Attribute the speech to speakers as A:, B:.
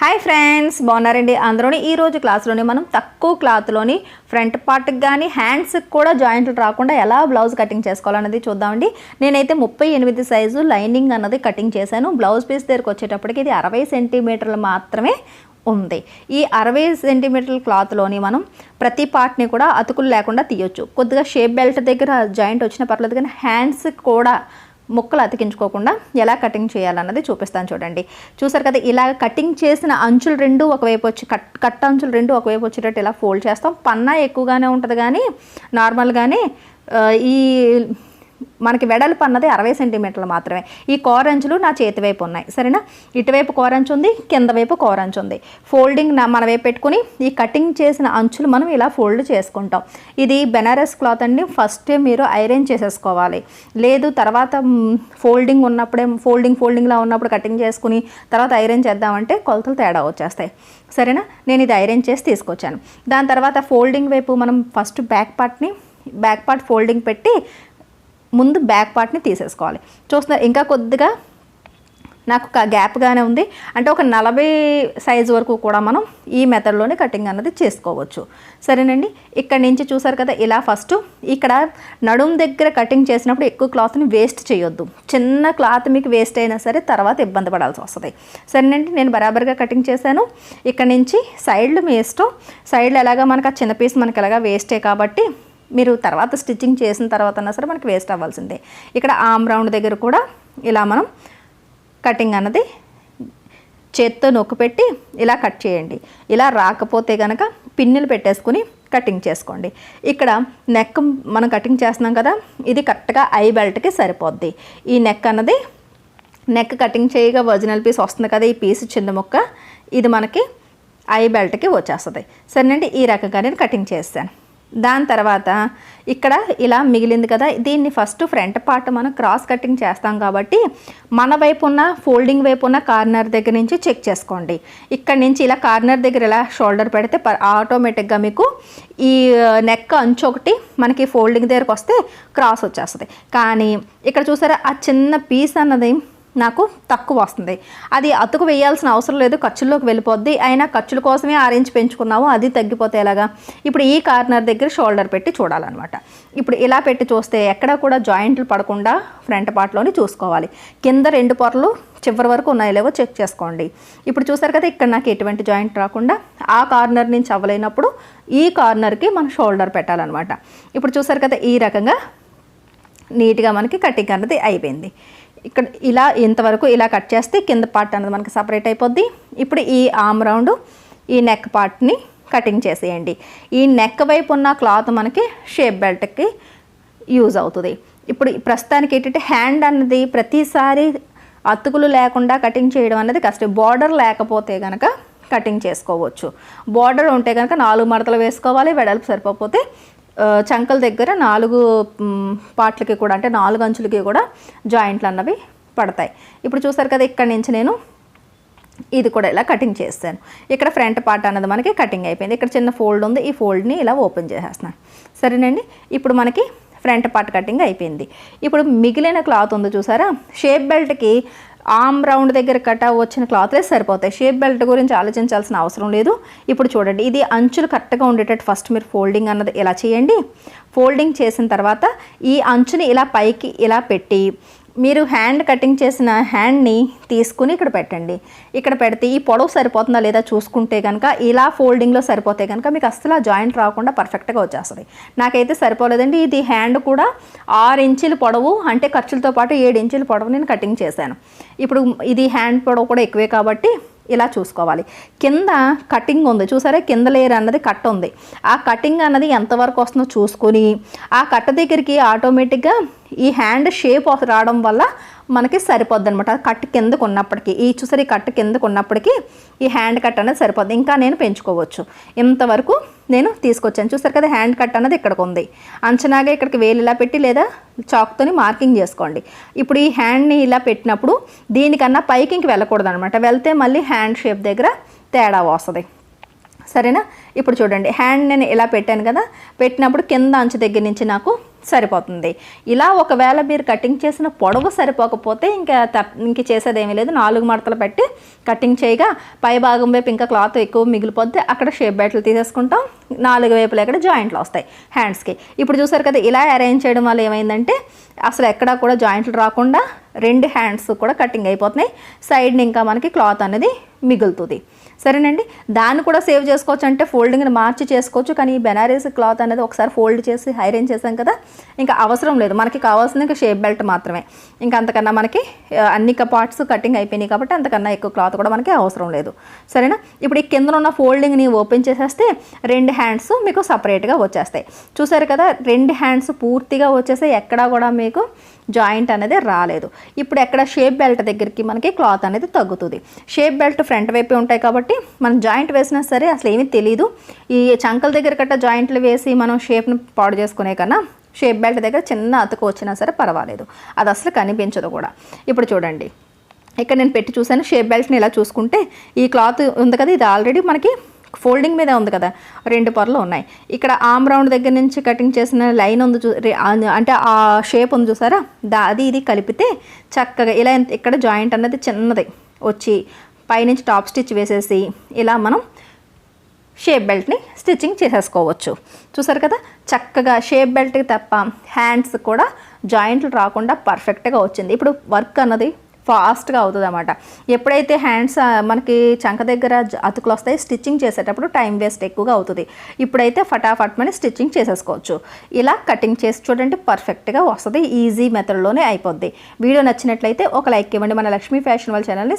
A: Hi friends, బాగున్నారండి అందరూని. ఈరోజు క్లాస్లోని మనం తక్కువ క్లాత్లోని ఫ్రంట్ పార్ట్కి కానీ హ్యాండ్స్కి కూడా జాయింట్లు రాకుండా ఎలా బ్లౌజ్ కటింగ్ చేసుకోవాలన్నది చూద్దామండి. నేనైతే 38 సైజు లైనింగ్ అన్నది కటింగ్ చేశాను. బ్లౌజ్ పీస్ దగ్గరకు వచ్చేటప్పటికి ఇది 60 సెంటీమీటర్లు మాత్రమే ఉంది. ఈ 60 సెంటీమీటర్ల క్లాత్లోని మనం ప్రతి పార్ట్ని కూడా అతుకులు లేకుండా తీయొచ్చు. కొద్దిగా షేప్ బెల్ట్ దగ్గర జాయింట్ వచ్చినా పర్లేదు, కానీ హ్యాండ్స్కి కూడా ముక్కలు అతికించుకోకుండా ఎలా కటింగ్ చేయాలన్నది చూపిస్తాను చూడండి. చూసారు కదా, ఇలా కటింగ్ చేసిన అంచులు రెండు ఒకవైపు వచ్చి కట్ అంచులు రెండు ఒకవైపు వచ్చేటట్టు ఇలా ఫోల్డ్ చేస్తాం. పన్నా ఎక్కువగానే ఉంటుంది, కానీ నార్మల్గానే ఈ మనకి వెడల్పు అన్నది 60 సెంటీమీటర్లు మాత్రమే. ఈ కోరంచులు నా చేతి వైపు ఉన్నాయి, సరేనా. ఇటువైపు కోరంచు ఉంది, కింద వైపు కోరంచు ఉంది. ఫోల్డింగ్ మన వైపు పెట్టుకుని ఈ కటింగ్ చేసిన అంచులు మనం ఇలా ఫోల్డ్ చేసుకుంటాం. ఇది బెనారస్ క్లాత్ అండి. ఫస్టే మీరు ఐరన్ చేసేసుకోవాలి. లేదు తర్వాత ఫోల్డింగ్ ఉన్నప్పుడే ఫోల్డింగ్లా ఉన్నప్పుడు కటింగ్ చేసుకుని తర్వాత ఐరన్ చేద్దామంటే కొలతలు తేడా వచ్చేస్తాయి, సరేనా. నేను ఇది ఐరన్ చేసి తీసుకొచ్చాను. దాని తర్వాత ఫోల్డింగ్ వైపు మనం ఫస్ట్ బ్యాక్ పార్ట్ ఫోల్డింగ్ పెట్టి ముందు బ్యాక్ పార్ట్ని తీసేసుకోవాలి. చూస్తున్నారు, ఇంకా కొద్దిగా నాకు గ్యాప్గానే ఉంది. అంటే ఒక 40 సైజు వరకు కూడా మనం ఈ మెథడ్లోనే కటింగ్ అన్నది చేసుకోవచ్చు, సరేనండి. ఇక్కడ నుంచి చూసారు కదా, ఇలా ఫస్ట్ ఇక్కడ నడుం దగ్గర కటింగ్ చేసినప్పుడు ఎక్కువ క్లాత్ని వేస్ట్ చేయొద్దు. చిన్న క్లాత్ మీకు వేస్ట్ అయినా సరే తర్వాత ఇబ్బంది పడాల్సి వస్తుంది, సరేనండి. నేను బరాబర్గా కటింగ్ చేశాను. ఇక్కడ నుంచి సైడ్లు మీ ఇష్టం. సైడ్లు ఎలాగా మనకు ఆ చిన్న పీస్ మనకి ఎలాగా వేస్టే కాబట్టి మీరు తర్వాత స్టిచ్చింగ్ చేసిన తర్వాత అన్నా సరే మనకి వేస్ట్ అవ్వాల్సిందే. ఇక్కడ ఆర్మ్ రౌండ్ దగ్గర కూడా ఇలా మనం కటింగ్ అన్నది చేత్తో నొక్కి పెట్టి ఇలా కట్ చేయండి. ఇలా రాకపోతే కనుక పిన్నులు పెట్టేసుకుని కటింగ్ చేసుకోండి. ఇక్కడ నెక్ మనం కటింగ్ చేస్తున్నాం కదా, ఇది కరెక్ట్గా ఐ బెల్ట్కి సరిపోద్ది. ఈ నెక్ కటింగ్ చేయగా ఒరిజినల్ పీస్ వస్తుంది కదా, ఈ పీస్ చిన్న ముక్క ఇది మనకి ఐ బెల్ట్కి వచ్చేస్తుంది, సరేనండి. ఈ రకంగా నేను కటింగ్ చేస్తాను. దాని తర్వాత ఇక్కడ ఇలా మిగిలింది కదా, దీన్ని ఫస్ట్ ఫ్రంట్ పార్ట్ మనం క్రాస్ కటింగ్ చేస్తాం కాబట్టి మన వైపు ఉన్న ఫోల్డింగ్ వైపు ఉన్న కార్నర్ దగ్గర నుంచి చెక్ చేసుకోండి. ఇక్కడ నుంచి ఇలా కార్నర్ దగ్గర ఇలా షోల్డర్ పెడితే ఆటోమేటిక్గా మీకు ఈ నెక్ అంచు ఒకటి మనకి ఫోల్డింగ్ దగ్గరకు వస్తే క్రాస్ వచ్చేస్తుంది. కానీ ఇక్కడ చూసారా, ఆ చిన్న పీస్ అన్నది నాకు తక్కువ వస్తుంది. అది అతుకు వేయాల్సిన అవసరం లేదు, ఖర్చుల్లోకి వెళ్ళిపోద్ది. అయినా ఖర్చుల కోసమే 6 ఇంచ్ పెంచుకున్నాము, అది తగ్గిపోతే ఎలాగా. ఇప్పుడు ఈ కార్నర్ దగ్గర షోల్డర్ పెట్టి చూడాలన్నమాట. ఇప్పుడు ఇలా పెట్టి చూస్తే ఎక్కడ కూడా జాయింట్లు పడకుండా ఫ్రంట్ పార్ట్లోని చూసుకోవాలి. కింద 2 పొరలు చివరి వరకు ఉన్నాయో లేవో చెక్ చేసుకోండి. ఇప్పుడు చూసారు కదా, ఇక్కడ నాకు ఎటువంటి జాయింట్ రాకుండా ఆ కార్నర్ నుంచి అవ్వలేనప్పుడు ఈ కార్నర్కి మనం షోల్డర్ పెట్టాలన్నమాట. ఇప్పుడు చూసారు కదా, ఈ రకంగా నీట్గా మనకి కటింగ్ అన్నది అయిపోయింది. ఇక్కడ ఇలా ఇంతవరకు ఇలా కట్ చేస్తే కింద పార్ట్ అనేది మనకి సపరేట్ అయిపోద్ది. ఇప్పుడు ఈ ఆర్మ్ రౌండ్ ఈ నెక్ పార్ట్ని కటింగ్ చేసేయండి. ఈ నెక్ వైపు ఉన్న క్లాత్ మనకి షేప్ బెల్ట్కి యూజ్ అవుతుంది. ఇప్పుడు ప్రస్తుతానికి ఏంటంటే హ్యాండ్ అన్నది ప్రతిసారి అతుకులు లేకుండా కటింగ్ చేయడం అనేది కష్టం. బార్డర్ లేకపోతే కనుక కటింగ్ చేసుకోవచ్చు. బార్డర్ ఉంటే కనుక 4 మడతలు వేసుకోవాలి. వెడల్పు సరిపోతే చంకల దగ్గర 4 పార్ట్లకి కూడా, అంటే 4 అంచులకి కూడా జాయింట్లు అన్నవి పడతాయి. ఇప్పుడు చూసారు కదా, ఇక్కడ నుంచి నేను ఇది కూడా ఇలా కటింగ్ చేస్తాను. ఇక్కడ ఫ్రంట్ పార్ట్ అన్నది మనకి కటింగ్ అయిపోయింది. ఇక్కడ చిన్న ఫోల్డ్ ఉంది, ఈ ఫోల్డ్ని ఇలా ఓపెన్ చేసేస్తున్నాను, సరేనండి. ఇప్పుడు మనకి ఫ్రంట్ పార్ట్ కటింగ్ అయిపోయింది. ఇప్పుడు మిగిలిన క్లాత్ ఉంది చూసారా, షేప్ బెల్ట్కి ఆర్మ్ రౌండ్ దగ్గర కట్ వచ్చిన క్లాత్లే సరిపోతాయి. షేప్ బెల్ట్ గురించి ఆలోచించాల్సిన అవసరం లేదు. ఇప్పుడు చూడండి, ఇది అంచులు కరెక్ట్గా ఉండేటట్టు ఫస్ట్ మీరు ఫోల్డింగ్ అన్నది ఇలా చేయండి. ఫోల్డింగ్ చేసిన తర్వాత ఈ అంచుని ఇలా పైకి ఇలా పెట్టి మీరు హ్యాండ్ కటింగ్ చేసిన హ్యాండ్ని తీసుకుని ఇక్కడ పెట్టండి. ఇక్కడ పెడితే ఈ పొడవు సరిపోతుందా లేదా చూసుకుంటే కనుక ఇలా ఫోల్డింగ్లో సరిపోతే కనుక మీకు అసలు జాయింట్ రాకుండా పర్ఫెక్ట్గా వచ్చేస్తుంది. నాకైతే సరిపోలేదండి. ఇది హ్యాండ్ కూడా 6 ఇంచుల పొడవు, అంటే ఖర్చులతో పాటు 7 ఇంచుల పొడవు నేను కటింగ్ చేశాను. ఇప్పుడు ఇది హ్యాండ్ పొడవు కూడా ఎక్కువే కాబట్టి ఇలా చూసుకోవాలి. కింద కటింగ్ ఉంది చూసారా, కింద లేయర్ అన్నది కట్ ఉంది. ఆ కటింగ్ అన్నది ఎంతవరకు వస్తుందో చూసుకొని ఆ కట్ట దగ్గరికి ఆటోమేటిక్గా ఈ హ్యాండ్ షేప్ రావడం వల్ల మనకి సరిపోద్ది అనమాట. కట్ కిందకు ఉన్నప్పటికీ ఈ చూసారు, ఈ కట్ కిందకు ఉన్నప్పటికీ ఈ హ్యాండ్ కట్ అనేది సరిపోద్ది. ఇంకా నేను పెంచుకోవచ్చు. ఇంతవరకు నేను తీసుకొచ్చాను. చూసారు కదా, హ్యాండ్ కట్ అనేది ఇక్కడికి ఉంది. అంచనాగా ఇక్కడికి వేలు ఇలా పెట్టి లేదా చాక్తోని మార్కింగ్ చేసుకోండి. ఇప్పుడు ఈ హ్యాండ్ని ఇలా పెట్టినప్పుడు దీనికన్నా పైకి ఇంక వెళ్ళకూడదు అనమాట. వెళ్తే మళ్ళీ హ్యాండ్ షేప్ దగ్గర తేడా వస్తుంది, సరేనా. ఇప్పుడు చూడండి హ్యాండ్ నేను ఇలా పెట్టాను కదా, పెట్టినప్పుడు కింద అంచు దగ్గర నుంచి నాకు సరిపోతుంది. ఇలా ఒకవేళ మీరు కటింగ్ చేసిన పొడవు సరిపోకపోతే ఇంక చేసేది ఏమీ లేదు. 4 మడతలు పెట్టి కటింగ్ చేయగా పై భాగం వైపు ఇంకా క్లాత్ ఎక్కువ మిగిలిపోతే అక్కడ షేప్ బెల్ట్లు తీసేసుకుంటాం. 4 వైపులు ఇక్కడ జాయింట్లు వస్తాయి హ్యాండ్స్కి. ఇప్పుడు చూసారు కదా, ఇలా అరేంజ్ చేయడం వల్ల ఏమైందంటే అసలు ఎక్కడా కూడా జాయింట్లు రాకుండా 2 హ్యాండ్స్ కూడా కటింగ్ అయిపోతున్నాయి. సైడ్ని ఇంకా మనకి క్లాత్ అనేది మిగులుతుంది. సరేనండి. దాన్ని కూడా సేవ్ చేసుకోవచ్చు, అంటే ఫోల్డింగ్ని మార్చి చేసుకోవచ్చు. కానీ ఈ బెనారస్ క్లాత్ అనేది ఒకసారి ఫోల్డ్ చేసి ఐరన్ చేసాం కదా, ఇంకా అవసరం లేదు. మనకి కావాల్సింది ఇంకా షేప్ బెల్ట్ మాత్రమే. ఇంకా అంతకన్నా మనకి అన్ని పార్ట్స్ కటింగ్ అయిపోయినాయి కాబట్టి అంతకన్నా ఎక్కువ క్లాత్ కూడా మనకి అవసరం లేదు. సరేనా. ఇప్పుడు ఈ కింద ఉన్న ఫోల్డింగ్ని ఓపెన్ చేసేస్తే 2 హ్యాండ్స్ మీకు సపరేట్గా వచ్చేస్తాయి. చూసారు కదా, 2 హ్యాండ్స్ పూర్తిగా వచ్చేసి ఎక్కడా కూడా మీకు జాయింట్ అనేది రాలేదు. ఇప్పుడు ఎక్కడ షేప్ బెల్ట్ దగ్గరికి మనకి క్లాత్ అనేది తగ్గుతుంది. షేప్ బెల్ట్ ఫ్రంట్ వైపే ఉంటాయి కాబట్టి మనం జాయింట్ వేసినా సరే అసలు ఏమీ తెలియదు. ఈ చంకల దగ్గర కట్ట జాయింట్లు వేసి మనం షేప్ని పాడు చేసుకునే కన్నా షేప్ బెల్ట్ దగ్గర చిన్న అతుకు వచ్చినా సరే పర్వాలేదు, అది అసలు కనిపించదు కూడా. ఇప్పుడు చూడండి, ఇక్కడ నేను పెట్టి చూసాను షేప్ బెల్ట్ని ఇలా చూసుకుంటే ఈ క్లాత్ ఉంది కదా, ఇది ఆల్రెడీ మనకి ఫోల్డింగ్ మీద ఉంది కదా, 2 పొరలు ఉన్నాయి. ఇక్కడ ఆర్మ్ రౌండ్ దగ్గర నుంచి కటింగ్ చేసిన లైన్ ఉంది అంటే ఆ షేప్ ఉంది చూసారా, అది ఇది కలిపితే చక్కగా ఇలా ఇక్కడ జాయింట్ అన్నది చిన్నది వచ్చి పైనుంచి టాప్ స్టిచ్ వేసేసి ఇలా మనం షేప్ బెల్ట్ని స్టిచ్చింగ్ చేసేసుకోవచ్చు. చూసారు కదా, చక్కగా షేప్ బెల్ట్కి తప్ప హ్యాండ్స్ కూడా జాయింట్లు రాకుండా పర్ఫెక్ట్గా వచ్చింది. ఇప్పుడు వర్క్ అన్నది ఫాస్ట్గా అవుతుంది అన్నమాట. ఎప్పుడైతే హ్యాండ్స్ మనకి చంక దగ్గర అతుకులు వస్తాయి, స్టిచ్చింగ్ చేసేటప్పుడు టైం వేస్ట్ ఎక్కువగా అవుతుంది. ఇప్పుడైతే ఫటాఫట్ మని స్టిచ్చింగ్ చేసేసుకోవచ్చు. ఇలా కటింగ్ చేసి చూడండి, పర్ఫెక్ట్గా వస్తుంది. ఈజీ మెథడ్లోనే అయిపోద్ది. వీడియో నచ్చినట్లయితే ఒక లైక్ ఇవ్వండి. మన లక్ష్మీ ఫ్యాషన్ వాళ్ళ ఛానల్ని